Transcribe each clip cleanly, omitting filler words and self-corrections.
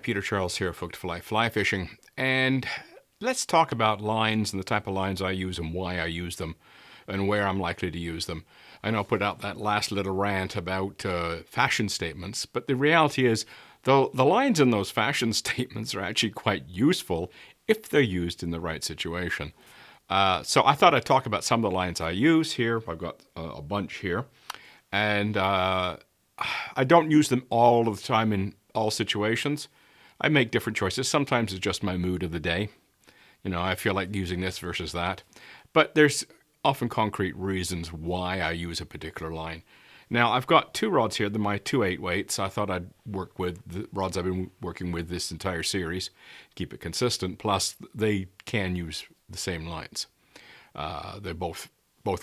Peter Charles here, Folk to Fly Fly Fishing, and let's talk about lines and the type of lines I use and why I use them and where I'm likely to use them. I know I put out that last little rant about fashion statements, but the reality is the lines in those fashion statements are actually quite useful if they're used in the right situation. So I thought I'd talk about some of the lines I use here. I've got a bunch here, and I don't use them all of the time in all situations. I make different choices. Sometimes it's just my mood of the day. You know, I feel like using this versus that. But there's often concrete reasons why I use a particular line. Now, I've got two rods here. They're my 2/8 weights. I thought I'd work with the rods I've been working with this entire series, keep it consistent. Plus, they can use the same lines. They both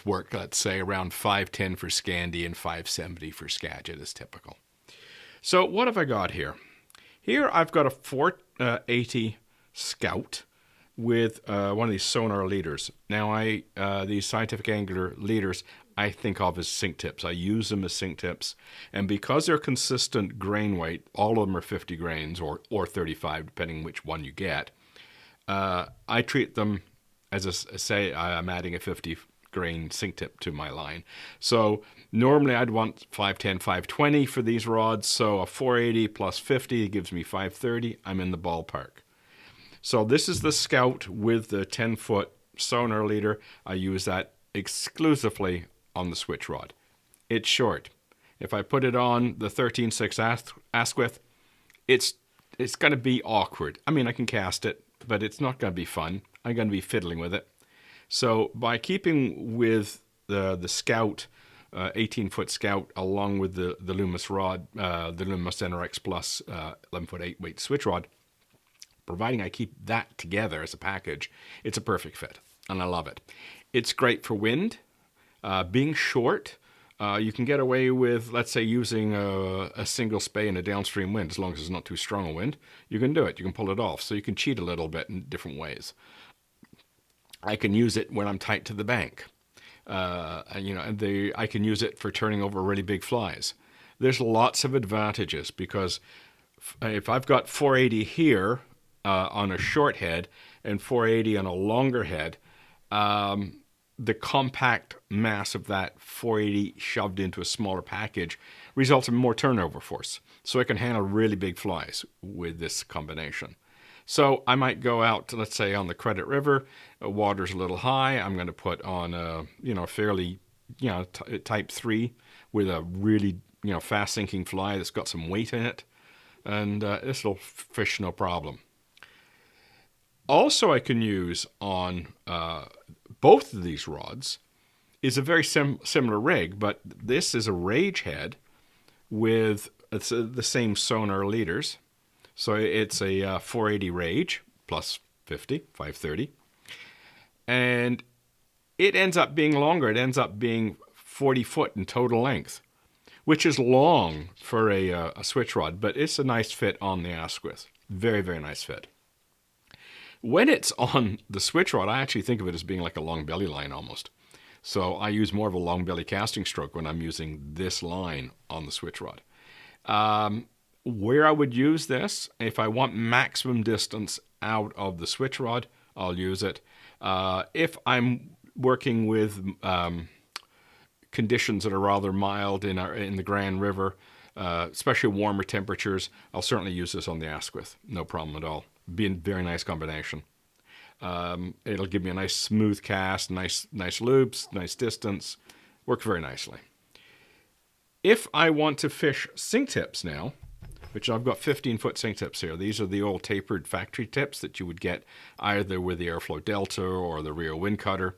work, let's say, around 510 for Scandi and 570 for Skagit is typical. So what have I got here? Here I've got a 480 Scout with one of these sonar leaders. Now these scientific angler leaders I think of as sink tips. I use them as sink tips, and because they're consistent grain weight, all of them are 50 grains or 35 depending which one you get. I treat them as say I'm adding a 50 grain sink tip to my line. So normally I'd want 510, 520 for these rods. So a 480 plus 50 gives me 530. I'm in the ballpark. So this is the Scout with the 10-foot sonar leader. I use that exclusively on the switch rod. It's short. If I put it on the 13.6 Asquith, it's going to be awkward. I mean, I can cast it, but it's not going to be fun. I'm going to be fiddling with it. So by keeping with the Scout, 18-foot Scout, along with the Loomis rod, the Loomis NRX Plus 11-foot 8-weight switch rod, providing I keep that together as a package, it's a perfect fit, and I love it. It's great for wind. Being short, you can get away with, let's say, using a single spey in a downstream wind, as long as it's not too strong a wind. You can do it. You can pull it off. So you can cheat a little bit in different ways. I can use it when I'm tight to the bank. I can use it for turning over really big flies. There's lots of advantages because if I've got 480 here on a short head and 480 on a longer head, the compact mass of that 480 shoved into a smaller package results in more turnover force. So I can handle really big flies with this combination. So I might go out, let's say, on the Credit River. Water's a little high. I'm going to put on a fairly type 3 with a really fast sinking fly that's got some weight in it, and this will fish no problem. Also, I can use on both of these rods is a very similar rig, but this is a Rage head with the same sonar leaders. So it's a 480 Rage plus 50, 530. And it ends up being longer. It ends up being 40 foot in total length, which is long for a switch rod, but it's a nice fit on the Asquith. Very, very nice fit. When it's on the switch rod, I actually think of it as being like a long belly line almost. So I use more of a long belly casting stroke when I'm using this line on the switch rod. Where I would use this, if I want maximum distance out of the switch rod, I'll use it. If I'm working with conditions that are rather mild in the Grand River, especially warmer temperatures, I'll certainly use this on the Asquith. No problem at all. Be a very nice combination. It'll give me a nice smooth cast, nice loops, nice distance. Works very nicely. If I want to fish sink tips now, which I've got 15-foot sink tips here. These are the old tapered factory tips that you would get either with the Airflow Delta or the Rio Wind Cutter.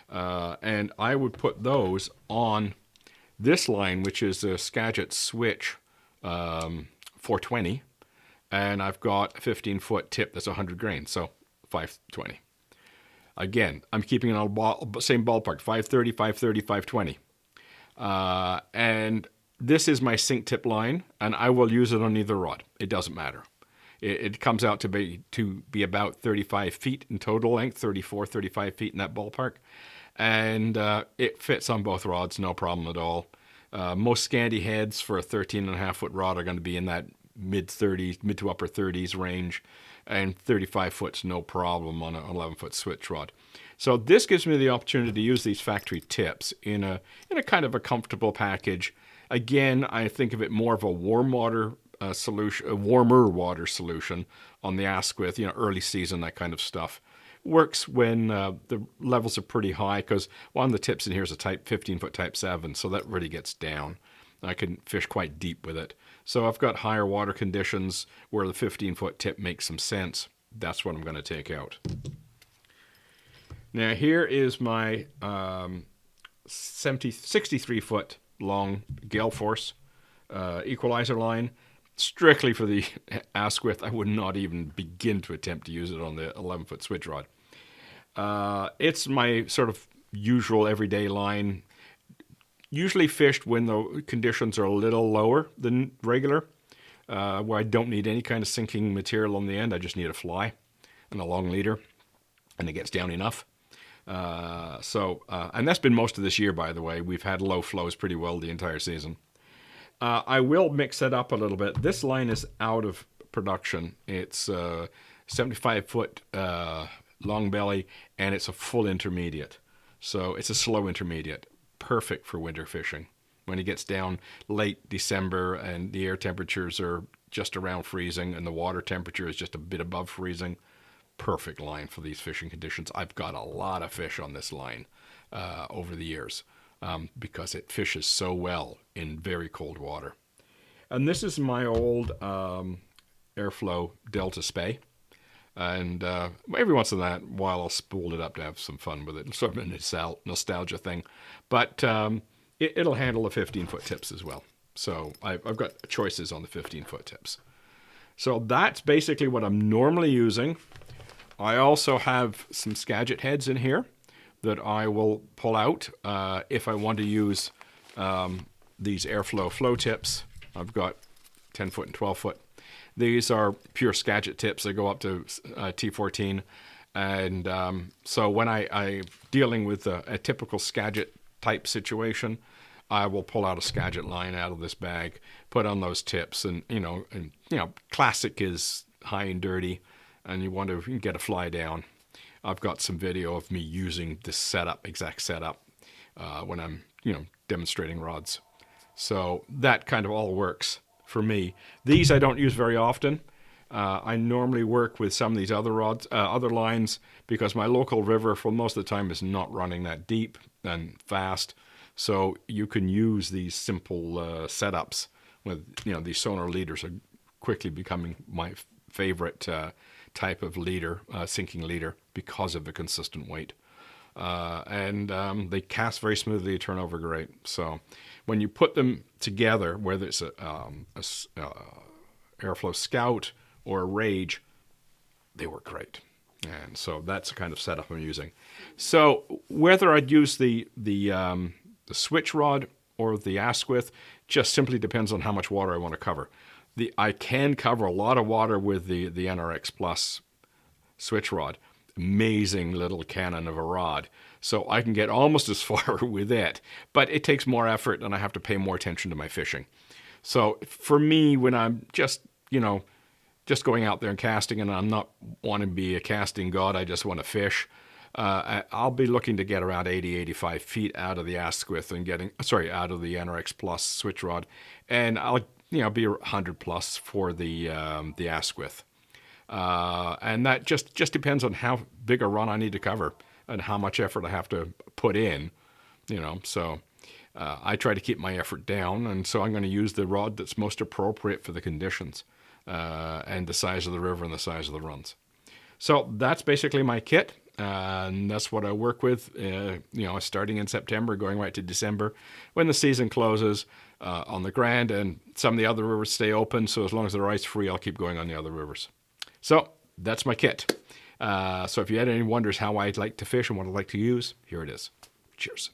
And I would put those on this line, which is a Skagit Switch 420. And I've got a 15-foot tip that's 100 grains, so 520. Again, I'm keeping it on the same ballpark, 530, 530, 520. And this is my sink tip line, and I will use it on either rod. It doesn't matter. It comes out to be about 35 feet in total length, 34, 35 feet in that ballpark. And it fits on both rods, no problem at all. Most Scandi heads for a 13.5-foot rod are going to be in that mid 30s, mid to upper 30s range, and 35 foot's no problem on an 11-foot switch rod. So this gives me the opportunity to use these factory tips in a kind of a comfortable package. Again, I think of it more of a warm water solution, a warmer water solution on the Asquith, early season, that kind of stuff. Works when the levels are pretty high, because one of the tips in here is a 15-foot Type 7, so that really gets down. I can fish quite deep with it. So I've got higher water conditions where the 15-foot tip makes some sense. That's what I'm going to take out. Now here is my 63-foot long gale force equalizer line. Strictly for the Asquith. I would not even begin to attempt to use it on the 11-foot switch rod. It's my sort of usual everyday line. Usually fished when the conditions are a little lower than regular, where I don't need any kind of sinking material on the end. I just need a fly and a long leader, and it gets down enough. And that's been most of this year, by the way. We've had low flows pretty well the entire season. I will mix it up a little bit. This line is out of production. It's 75-foot long belly, and it's a full intermediate. So it's a slow intermediate. Perfect for winter fishing. When it gets down late December and the air temperatures are just around freezing and the water temperature is just a bit above freezing, perfect line for these fishing conditions. I've got a lot of fish on this line over the years because it fishes so well in very cold water. And this is my old Airflow Delta Spey. And every once in a while I'll spool it up to have some fun with it. It's sort of a nostalgia thing. But it'll handle the 15-foot tips as well. So I've got choices on the 15-foot tips. So that's basically what I'm normally using. I also have some Skagit heads in here that I will pull out if I want to use these Airflow flow tips. I've got 10-foot and 12-foot. These are pure Skagit tips. They go up to T14. And so when I'm dealing with a typical Skagit type situation, I will pull out a Skagit line out of this bag, put on those tips. And classic is high and dirty, and you want to get a fly down. I've got some video of me using this exact setup, when I'm, demonstrating rods. So that kind of all works for me. These I don't use very often. I normally work with some of these other rods, other lines, because my local river for most of the time is not running that deep and fast. So you can use these simple setups with, these sonar leaders are quickly becoming my favorite type of leader, sinking leader, because of the consistent weight. And they cast very smoothly, turn over great. So when you put them together, whether it's a Airflow Scout or a Rage, they work great. And so that's the kind of setup I'm using. So whether I'd use the switch rod or the Asquith just simply depends on how much water I want to cover. I can cover a lot of water with the NRX Plus switch rod. Amazing little cannon of a rod. So I can get almost as far with it, but it takes more effort and I have to pay more attention to my fishing. So for me, when I'm just going out there and casting and I'm not wanting to be a casting god, I just want to fish, I'll be looking to get around 80, 85 feet out of the Asquith and out of the NRX Plus switch rod. And I'll, be 100 plus for the Asquith. And that just depends on how big a run I need to cover and how much effort I have to put in, so I try to keep my effort down. And so I'm going to use the rod that's most appropriate for the conditions, and the size of the river and the size of the runs. So that's basically my kit. And that's what I work with, starting in September, going right to December when the season closes on the Grand, and some of the other rivers stay open. So as long as they're ice free, I'll keep going on the other rivers. So that's my kit. So if you had any wonders how I'd like to fish and what I'd like to use, here it is. Cheers.